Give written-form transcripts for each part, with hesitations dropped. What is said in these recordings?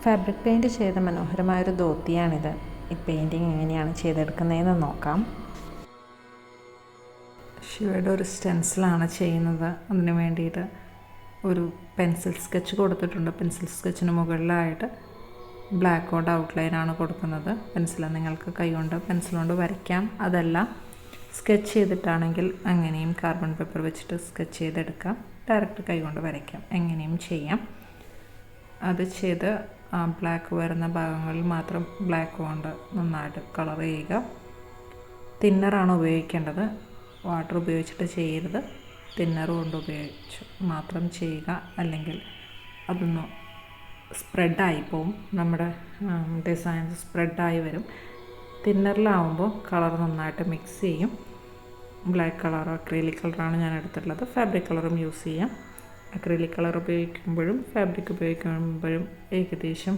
Fabric paint ചെയ്ത മനോഹരമായൊരു ധോത്തിയാണിത്. ഈ പെയിൻറ്റിങ് എങ്ങനെയാണ് ചെയ്തെടുക്കുന്നതെന്ന് നോക്കാം. ശിവയുടെ ഒരു സ്റ്റെൻസിലാണ് ചെയ്യുന്നത്. അതിന് വേണ്ടിയിട്ട് ഒരു പെൻസിൽ സ്കെച്ച് കൊടുത്തിട്ടുണ്ട്. പെൻസിൽ സ്കെച്ചിന് മുകളിലായിട്ട് ബ്ലാക്ക് കൊണ്ട് ഔട്ട്ലൈനാണ് കൊടുക്കുന്നത്. പെൻസിൽ നിങ്ങൾക്ക് കൈകൊണ്ട് പെൻസിൽ കൊണ്ട് വരയ്ക്കാം. അതല്ല സ്കെച്ച് ചെയ്തിട്ടാണെങ്കിൽ അങ്ങനെയും കാർബൺ പേപ്പർ വെച്ചിട്ട് സ്കെച്ച് ചെയ്തെടുക്കാം. ഡയറക്റ്റ് കൈകൊണ്ട് വരയ്ക്കാം, എങ്ങനെയും ചെയ്യാം. അത് ചെയ്ത് ബ്ലാക്ക് വരുന്ന ഭാഗങ്ങളിൽ മാത്രം ബ്ലാക്ക് കൊണ്ട് നന്നായിട്ട് കളർ ചെയ്യുക. തിന്നറാണ് ഉപയോഗിക്കേണ്ടത്, വാട്ടർ ഉപയോഗിച്ചിട്ട് ചെയ്യരുത്. തിന്നർ കൊണ്ട് ഉപയോഗിച്ച് മാത്രം ചെയ്യുക, അല്ലെങ്കിൽ അതൊന്ന് സ്പ്രെഡായി പോവും. നമ്മുടെ ഡിസൈൻസ് സ്പ്രെഡായി വരും. തിന്നറിലാവുമ്പോൾ കളർ നന്നായിട്ട് മിക്സ് ചെയ്യും. ബ്ലാക്ക് കളർ, അക്രിലിക് കളറാണ് ഞാൻ എടുത്തിട്ടുള്ളത്. ഫാബ്രിക് കളറും യൂസ് ചെയ്യാം. അക്രിലിക് കളർ ഉപയോഗിക്കുമ്പോഴും ഫാബ്രിക് ഉപയോഗിക്കുമ്പോഴും ഏകദേശം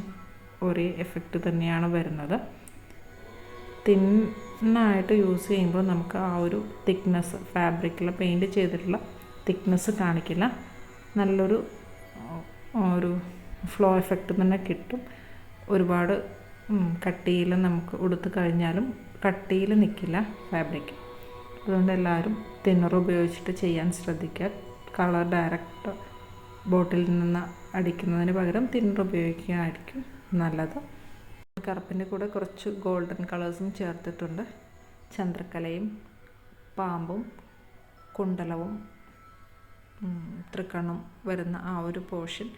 ഒരേ എഫക്റ്റ് തന്നെയാണ് വരുന്നത്. തിന്നായിട്ട് യൂസ് ചെയ്യുമ്പോൾ നമുക്ക് ആ ഒരു തിക്നെസ്, ഫാബ്രിക്കിൽ പെയിൻറ്റ് ചെയ്തിട്ടുള്ള തിക്നെസ് കാണിക്കില്ല. നല്ലൊരു ഫ്ലോ എഫക്റ്റ് തന്നെ കിട്ടും. ഒരുപാട് കട്ടിയിൽ നമുക്ക് ഉടുത്ത് കഴിഞ്ഞാലും കട്ടിയിൽ നിൽക്കില്ല ഫാബ്രിക്. അതുകൊണ്ട് എല്ലാവരും തിന്നർ ഉപയോഗിച്ചിട്ട് ചെയ്യാൻ ശ്രദ്ധിക്കുക. കളർ ഡയറക്റ്റ് ബോട്ടിൽ നിന്ന് അടിക്കുന്നതിന് പകരം തിന്നർ ഉപയോഗിക്കുകയായിരിക്കും നല്ലത്. കറുപ്പിൻ്റെ കൂടെ കുറച്ച് ഗോൾഡൻ കളേഴ്സും ചേർത്തിട്ടുണ്ട്. ചന്ദ്രക്കലയും പാമ്പും കുണ്ടലവും തൃക്കണ്ണും വരുന്ന ആ ഒരു പോർഷൻ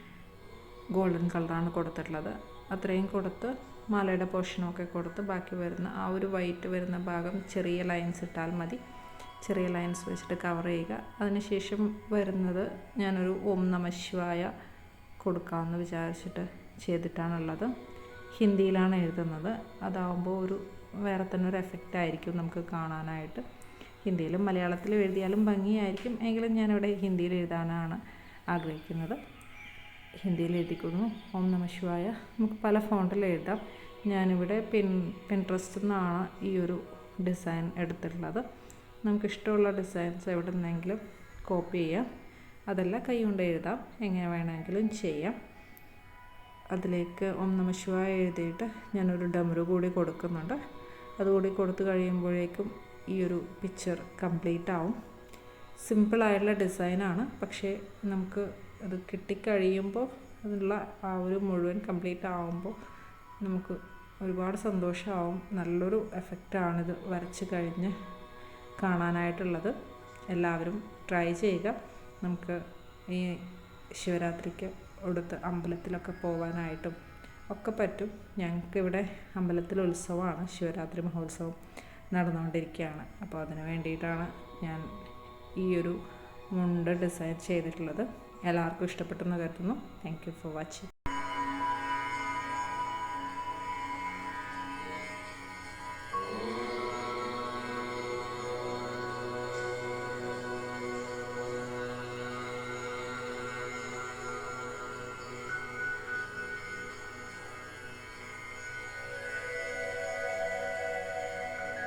ഗോൾഡൻ കളറാണ് കൊടുത്തിട്ടുള്ളത്. അത്രയും കൊടുത്ത് മാലയുടെ പോർഷനൊക്കെ കൊടുത്ത് ബാക്കി വരുന്ന ആ ഒരു വൈറ്റ് വരുന്ന ഭാഗം ചെറിയ ലൈൻസ് ഇട്ടാൽ മതി. ചെറിയ ലൈൻസ് വെച്ചിട്ട് കവർ ചെയ്യുക. അതിനുശേഷം വരുന്നത് ഞാനൊരു ഓം നമഃ ശിവായ കൊടുക്കാമെന്ന് വിചാരിച്ചിട്ട് ചെയ്തിട്ടാണുള്ളത്. ഹിന്ദിയിലാണ് എഴുതുന്നത്. അതാവുമ്പോൾ ഒരു വേറെ തന്നെ ഒരു എഫക്റ്റ് ആയിരിക്കും നമുക്ക് കാണാനായിട്ട്. ഹിന്ദിയിലും മലയാളത്തിലും എഴുതിയാലും ഭംഗിയായിരിക്കും. എങ്കിലും ഞാനിവിടെ ഹിന്ദിയിൽ എഴുതാനാണ് ആഗ്രഹിക്കുന്നത്. ഹിന്ദിയിൽ എഴുതിക്കുന്നു ഓം നമഃ ശിവായ. നമുക്ക് പല ഫോണ്ടിൽ എഴുതാം. ഞാനിവിടെ പിൻട്രസ്റ്റിൽ നിന്നാണ് ഈ ഒരു ഡിസൈൻ എടുത്തിട്ടുള്ളത്. നമുക്കിഷ്ടമുള്ള ഡിസൈൻസ് എവിടെ നിന്നെങ്കിലും കോപ്പി ചെയ്യാം. അതല്ല കൈ കൊണ്ട് എഴുതാം, എങ്ങനെ വേണമെങ്കിലും ചെയ്യാം. അതിലേക്ക് ഓം നമഃ ശിവായ എഴുതിയിട്ട് ഞാനൊരു ഡമരു കൂടി കൊടുക്കുന്നുണ്ട്. അതുകൂടി കൊടുത്തു കഴിയുമ്പോഴേക്കും ഈ ഒരു പിക്ചർ കംപ്ലീറ്റ് ആവും. സിമ്പിളായിട്ടുള്ള ഡിസൈനാണ്, പക്ഷേ നമുക്ക് അത് കിട്ടിക്കഴിയുമ്പോൾ അതിനുള്ള ആ ഒരു മുഴുവൻ കംപ്ലീറ്റ് ആവുമ്പോൾ നമുക്ക് ഒരുപാട് സന്തോഷമാവും. നല്ലൊരു എഫക്റ്റാണിത് വരച്ച് കഴിഞ്ഞ് കാണാനായിട്ടുള്ളത്. എല്ലാവരും ട്രൈ ചെയ്യുക. നമുക്ക് ഈ ശിവരാത്രിക്ക് അടുത്ത് അമ്പലത്തിലൊക്കെ പോകാനായിട്ടും ഒക്കെ പറ്റും. ഞങ്ങൾക്കിവിടെ അമ്പലത്തിൽ ഉത്സവമാണ്, ശിവരാത്രി മഹോത്സവം നടന്നുകൊണ്ടിരിക്കുകയാണ്. അപ്പോൾ അതിന് വേണ്ടിയിട്ടാണ് ഞാൻ ഈ ഒരു മുണ്ട് ഡിസൈൻ ചെയ്തിട്ടുള്ളത്. എല്ലാവർക്കും ഇഷ്ടപ്പെട്ടെന്ന് കരുതുന്നു. Thank you for watching.